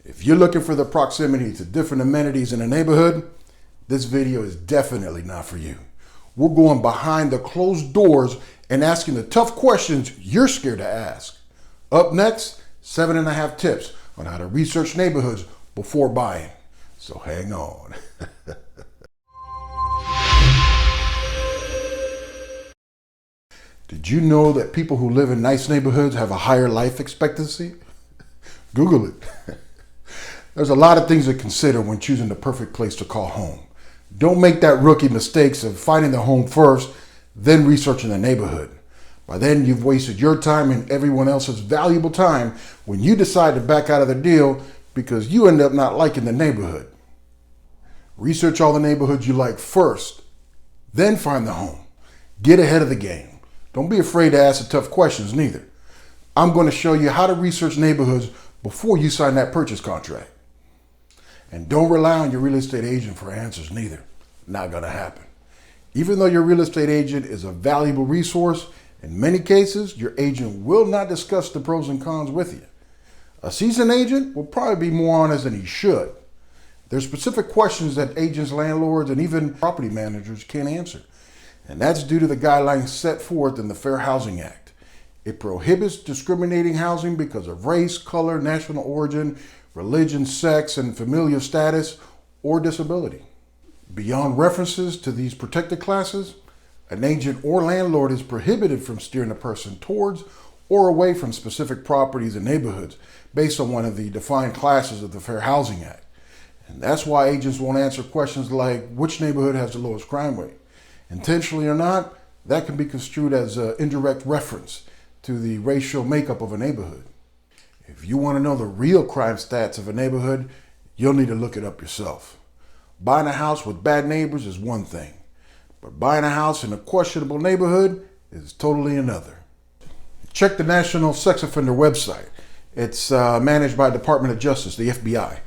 If you're looking for the proximity to different amenities in a neighborhood, this video is definitely not for you. We're going behind the closed doors and asking the tough questions you're scared to ask. Up next, 7.5 tips on how to research neighborhoods before buying. So hang on. Did you know that people who live in nice neighborhoods have a higher life expectancy? Google it. There's a lot of things to consider when choosing the perfect place to call home. Don't make that rookie mistakes of finding the home first, then researching the neighborhood. By then, you've wasted your time and everyone else's valuable time when you decide to back out of the deal because you end up not liking the neighborhood. Research all the neighborhoods you like first, then find the home. Get ahead of the game. Don't be afraid to ask the tough questions neither. I'm going to show you how to research neighborhoods before you sign that purchase contract. And don't rely on your real estate agent for answers neither. Not going to happen. Even though your real estate agent is a valuable resource, in many cases, your agent will not discuss the pros and cons with you. A seasoned agent will probably be more honest than he should. There's specific questions that agents, landlords, and even property managers can't answer. And that's due to the guidelines set forth in the Fair Housing Act. It prohibits discriminating housing because of race, color, national origin, religion, sex, and familial status, or disability. Beyond references to these protected classes, an agent or landlord is prohibited from steering a person towards or away from specific properties and neighborhoods based on one of the defined classes of the Fair Housing Act. And that's why agents won't answer questions like which neighborhood has the lowest crime rate. Intentionally or not, that can be construed as an indirect reference to the racial makeup of a neighborhood. If you want to know the real crime stats of a neighborhood, you'll need to look it up yourself. Buying a house with bad neighbors is one thing, but buying a house in a questionable neighborhood is totally another. Check the National Sex Offender website. It's managed by the Department of Justice, the FBI.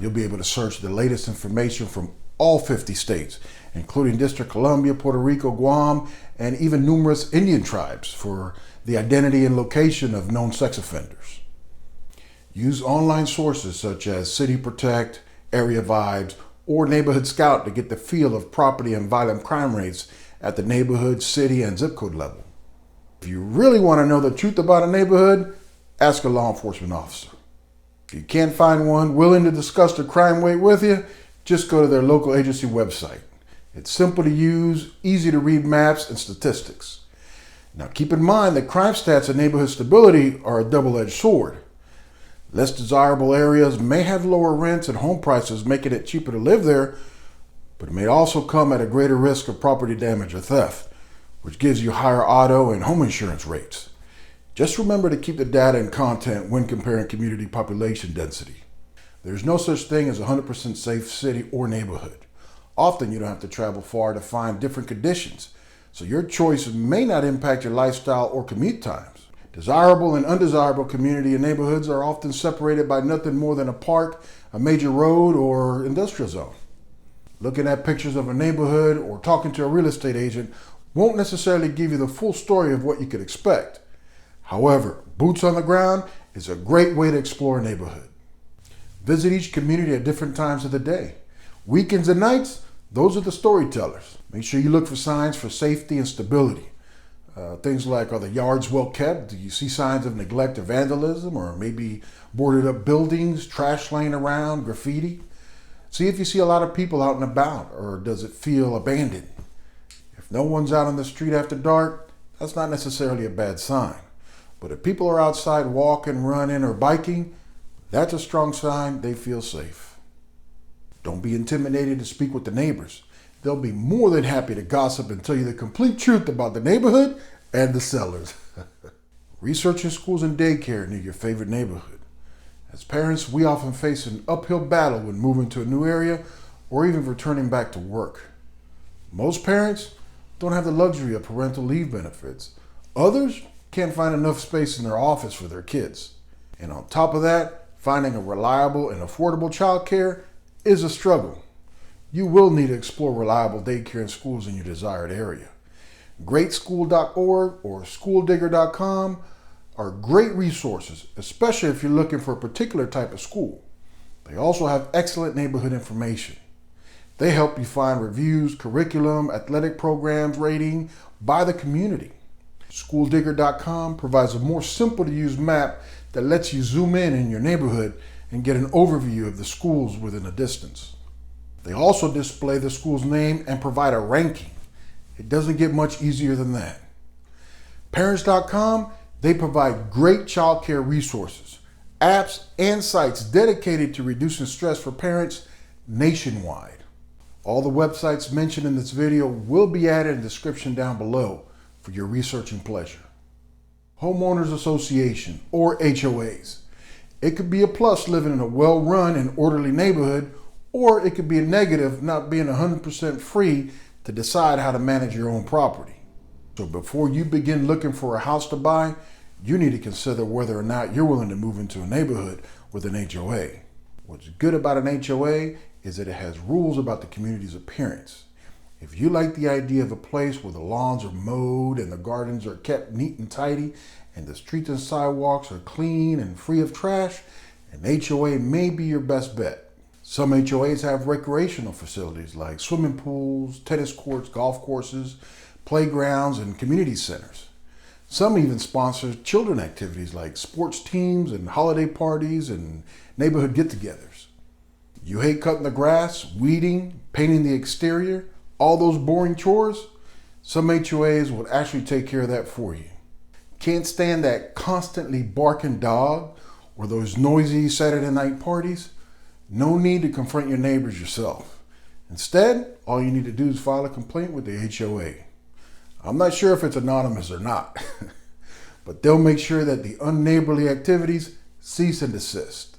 You'll be able to search the latest information from all 50 states, including District of Columbia, Puerto Rico, Guam, and even numerous Indian tribes for the identity and location of known sex offenders. Use online sources such as City Protect, Area Vibes, or Neighborhood Scout to get the feel of property and violent crime rates at the neighborhood, city, and zip code level. If you really want to know the truth about a neighborhood, ask a law enforcement officer. If you can't find one willing to discuss the crime rate with you, just go to their local agency website. It's simple to use, easy to read maps and statistics. Now keep in mind that crime stats and neighborhood stability are a double-edged sword. Less desirable areas may have lower rents and home prices, making it cheaper to live there, but it may also come at a greater risk of property damage or theft, which gives you higher auto and home insurance rates. Just remember to keep the data and content when comparing community population density. There's no such thing as a 100% safe city or neighborhood. Often you don't have to travel far to find different conditions, so your choice may not impact your lifestyle or commute times. Desirable and undesirable community and neighborhoods are often separated by nothing more than a park, a major road, or industrial zone. Looking at pictures of a neighborhood or talking to a real estate agent won't necessarily give you the full story of what you could expect. However, boots on the ground is a great way to explore a neighborhood. Visit each community at different times of the day. Weekends and nights, those are the storytellers. Make sure you look for signs for safety and stability. Things like, are the yards well kept? Do you see signs of neglect or vandalism? Or maybe boarded up buildings, trash laying around, graffiti? See if you see a lot of people out and about, or does it feel abandoned? If no one's out on the street after dark, that's not necessarily a bad sign. But if people are outside walking, running, or biking, that's a strong sign they feel safe. Don't be intimidated to speak with the neighbors. They'll be more than happy to gossip and tell you the complete truth about the neighborhood and the sellers. Researching schools and daycare near your favorite neighborhood. As parents, we often face an uphill battle when moving to a new area or even returning back to work. Most parents don't have the luxury of parental leave benefits. Others can't find enough space in their office for their kids. And on top of that, finding a reliable and affordable childcare is a struggle. You will need to explore reliable daycare and schools in your desired area. GreatSchool.org or SchoolDigger.com are great resources, especially if you're looking for a particular type of school. They also have excellent neighborhood information. They help you find reviews, curriculum, athletic programs, rating by the community. SchoolDigger.com provides a more simple to use map that lets you zoom in your neighborhood and get an overview of the schools within a distance. They also display the school's name and provide a ranking. It doesn't get much easier than that. Parents.com, they provide great childcare resources, apps, and sites dedicated to reducing stress for parents nationwide. All the websites mentioned in this video will be added in the description down below for your researching pleasure. Homeowners Association, or HOAs. It could be a plus living in a well-run and orderly neighborhood, or it could be a negative not being 100% free to decide how to manage your own property. So before you begin looking for a house to buy, you need to consider whether or not you're willing to move into a neighborhood with an HOA. What's good about an HOA is that it has rules about the community's appearance. If you like the idea of a place where the lawns are mowed and the gardens are kept neat and tidy and the streets and sidewalks are clean and free of trash, an HOA may be your best bet. Some HOAs have recreational facilities like swimming pools, tennis courts, golf courses, playgrounds, and community centers. Some even sponsor children activities like sports teams and holiday parties and neighborhood get-togethers. You hate cutting the grass, weeding, painting the exterior, all those boring chores? Some HOAs will actually take care of that for you. Can't stand that constantly barking dog or those noisy Saturday night parties? No need to confront your neighbors yourself. Instead, all you need to do is file a complaint with the HOA. I'm not sure if it's anonymous or not, but they'll make sure that the unneighborly activities cease and desist.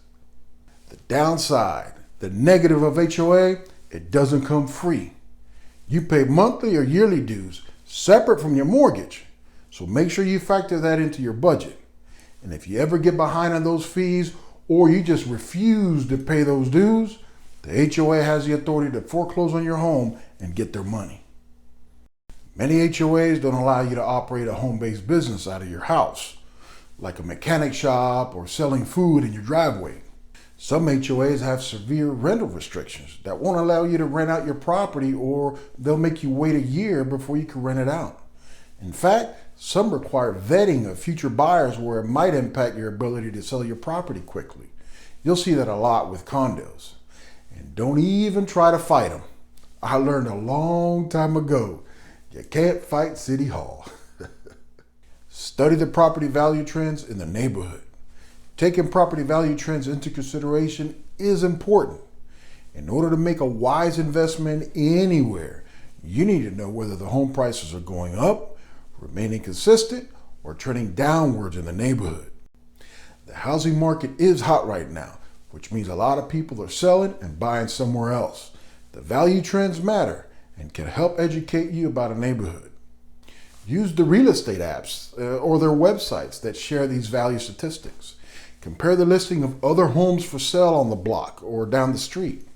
The downside, the negative of HOA, it doesn't come free. You pay monthly or yearly dues separate from your mortgage, so make sure you factor that into your budget. And if you ever get behind on those fees or you just refuse to pay those dues, the HOA has the authority to foreclose on your home and get their money. Many HOAs don't allow you to operate a home-based business out of your house, like a mechanic shop or selling food in your driveway. Some HOAs have severe rental restrictions that won't allow you to rent out your property, or they'll make you wait a year before you can rent it out. In fact, some require vetting of future buyers where it might impact your ability to sell your property quickly. You'll see that a lot with condos. And don't even try to fight them. I learned a long time ago, you can't fight City Hall. Study the property value trends in the neighborhood. Taking property value trends into consideration is important. In order to make a wise investment anywhere, you need to know whether the home prices are going up, remaining consistent, or trending downwards in the neighborhood. The housing market is hot right now, which means a lot of people are selling and buying somewhere else. The value trends matter and can help educate you about a neighborhood. Use the real estate apps or their websites that share these value statistics. Compare the listing of other homes for sale on the block or down the street.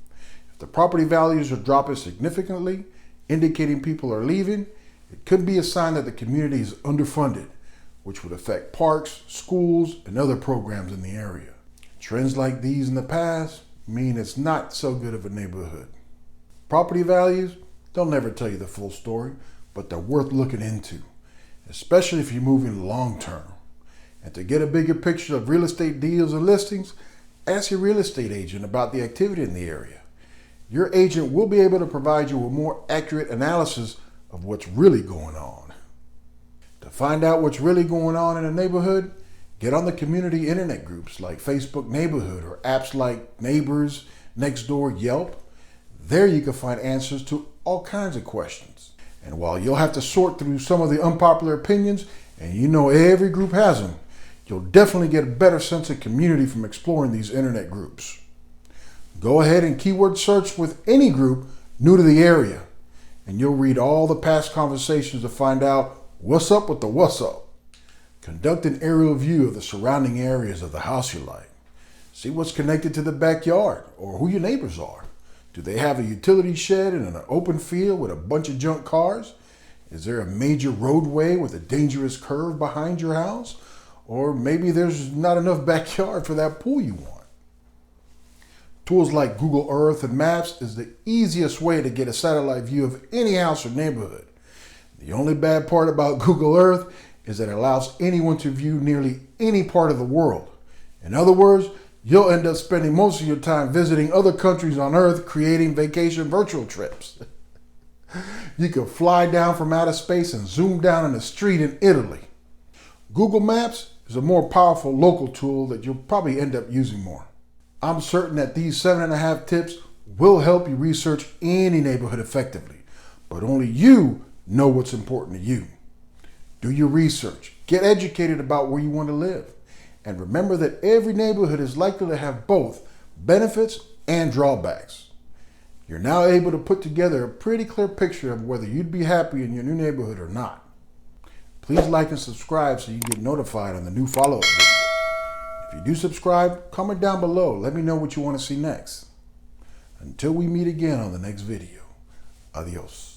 If the property values are dropping significantly, indicating people are leaving, it could be a sign that the community is underfunded, which would affect parks, schools, and other programs in the area. Trends like these in the past mean it's not so good of a neighborhood. Property values, they'll never tell you the full story, but they're worth looking into, especially if you're moving long term. And to get a bigger picture of real estate deals and listings, ask your real estate agent about the activity in the area. Your agent will be able to provide you with more accurate analysis of what's really going on. To find out what's really going on in a neighborhood, get on the community internet groups like Facebook Neighborhood or apps like Neighbors, Nextdoor, Yelp. There you can find answers to all kinds of questions. And while you'll have to sort through some of the unpopular opinions, and you know every group has them, you'll definitely get a better sense of community from exploring these internet groups. Go ahead and keyword search with any group new to the area, and you'll read all the past conversations to find out what's up with the what's up. Conduct an aerial view of the surrounding areas of the house you like. See what's connected to the backyard or who your neighbors are. Do they have a utility shed in an open field with a bunch of junk cars? Is there a major roadway with a dangerous curve behind your house? Or maybe there's not enough backyard for that pool you want. Tools like Google Earth and Maps is the easiest way to get a satellite view of any house or neighborhood. The only bad part about Google Earth is that it allows anyone to view nearly any part of the world. In other words, you'll end up spending most of your time visiting other countries on Earth, creating vacation virtual trips. You can fly down from outer space and zoom down on the street in Italy. Google Maps is a more powerful local tool that you'll probably end up using more. I'm certain that these 7.5 tips will help you research any neighborhood effectively, but only you know what's important to you. Do your research, get educated about where you want to live, and remember that every neighborhood is likely to have both benefits and drawbacks. You're now able to put together a pretty clear picture of whether you'd be happy in your new neighborhood or not. Please like and subscribe so you get notified on the new follow-up videos. If you do subscribe, comment down below. Let me know what you want to see next. Until we meet again on the next video. Adios.